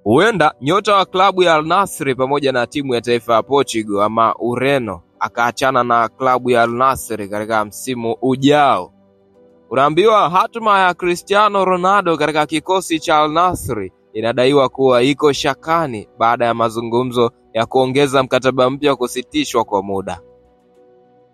Huenda nyota wa klabu ya Al Nassr pamoja na timu ya taifa ya Portugal ama Ureno akaachana na klabu ya Al Nassr katika msimu ujao. Unaambiwa hatma ya Cristiano Ronaldo katika kikosi cha Al Nassr inadaiwa kuwa iko shakani baada ya mazungumzo ya kuongeza mkataba mpya kusitishwa kwa muda.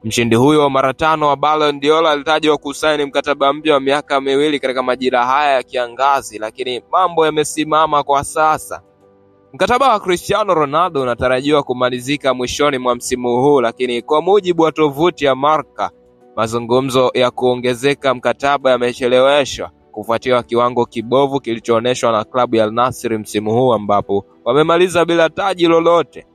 Mshindi huyo wa mara 5 wa Ballon d'Or alitajwa kusaini mkataba mpya wa miaka 2 katika majira haya ya kiangazi, lakini mambo yamesimama kwa sasa. Mkataba wa Cristiano Ronaldo unatarajiwa kumalizika mwishoni mwa msimu huu, lakini kwa mujibu wa tovuti ya Marca, mazungumzo ya kuongezeka mkataba yamecheleweshwa kufuatia kiwango kibovu kilichoonyeshwa na klabu ya Al Nassr msimu huu ambapo wamemaliza bila taji lolote.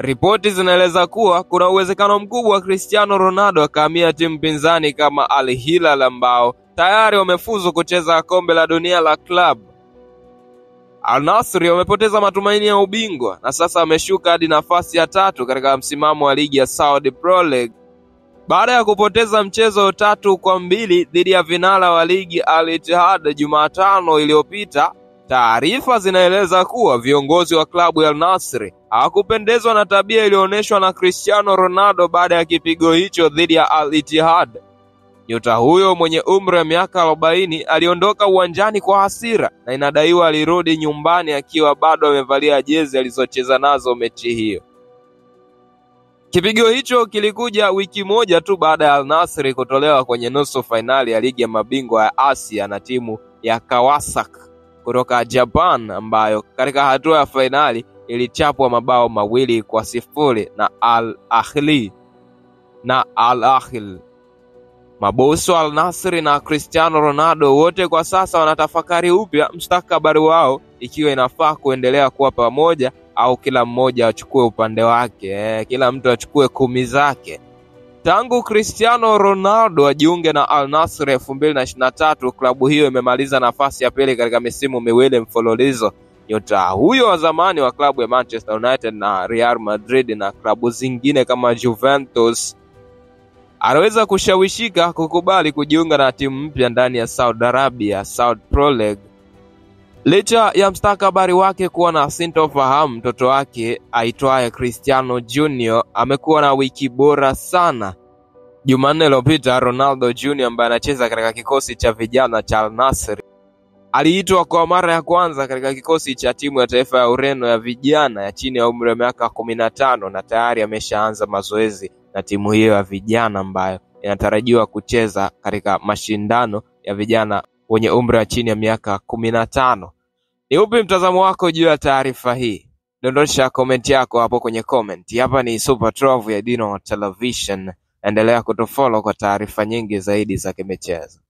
Ripoti zinaeleza kuwa kuna uwezekano mkubwa wa Cristiano Ronaldo akahamia timu pinzani kama Al Hilal ambao tayari wamefuzu kucheza kombe la dunia la club. Al Nassr wamepoteza matumaini ya ubingwa na sasa wameshuka hadi nafasi ya 3 katika msimamo wa ligi ya Saudi Pro League baada ya kupoteza mchezo 3-2 dhidi ya vinara wa ligi Al Ittihad Jumatano iliyopita. Taarifa zinaeleza kuwa viongozi wa klabu ya Al Nassr hawakupendezwa na tabia iliyoonyeshwa na Cristiano Ronaldo baada ya kipigo hicho dhidi ya Al Ittihad. Nyota huyo mwenye umri wa miaka 40 aliondoka uwanjani kwa hasira na inadaiwa alirudi nyumbani akiwa bado amevalia jezi alizocheza nazo mechi hiyo. Kipigo hicho kilikuja wiki moja tu baada ya Al Nassr kutolewa kwenye nusu fainali ya ligi ya mabingwa ya Asia na timu ya Kawasaki kutoka Japan ambayo katika hatua ya fainali ilichapwa mabao 2-0 na Al Ahly. Mabosi wa Al Nassr na Cristiano Ronaldo wote kwa sasa wanatafakari upya mustakabali wao, ikiwa inafaa kuendelea kuwa pamoja au kila mmoja achukue upande wake, kila mtu achukue 10 zake. Tangu Cristiano Ronaldo ajiunge na Al Nassr 2023, klabu hiyo imemaliza nafasi ya pili katika misimu 2 mfululizo. Nyota huyo wa zamani wa klabu ya Manchester United na Real Madrid na klabu zingine kama Juventus anaweza kushawishika kukubali kujiunga na timu mpya ndani ya Saudi Arabia, Saudi Pro League. Licha ya mustakabali wake kuwa na sintofahamu, mtoto wake aitwaye Cristiano Junior amekuwa na wiki bora sana. Jumanne iliyopita, Ronaldo Junior ambaye anacheza katika kikosi cha vijana cha Al Nassr aliitwa kwa mara ya kwanza katika kikosi cha timu ya taifa ya Ureno ya vijana ya chini ya umri wa miaka 15 na tayari ameshaanza mazoezi na timu hiyo ya vijana ambayo inatarajiwa kucheza katika mashindano ya vijana wenye umri wa chini ya miaka 15. Ni upi mtazamo wako juu ya taarifa hii? Dondosha comment yako hapo kwenye comment. Hapa ni Super 12 ya Dino Television. Endelea kutufollow kwa taarifa nyingi zaidi za kimichezo.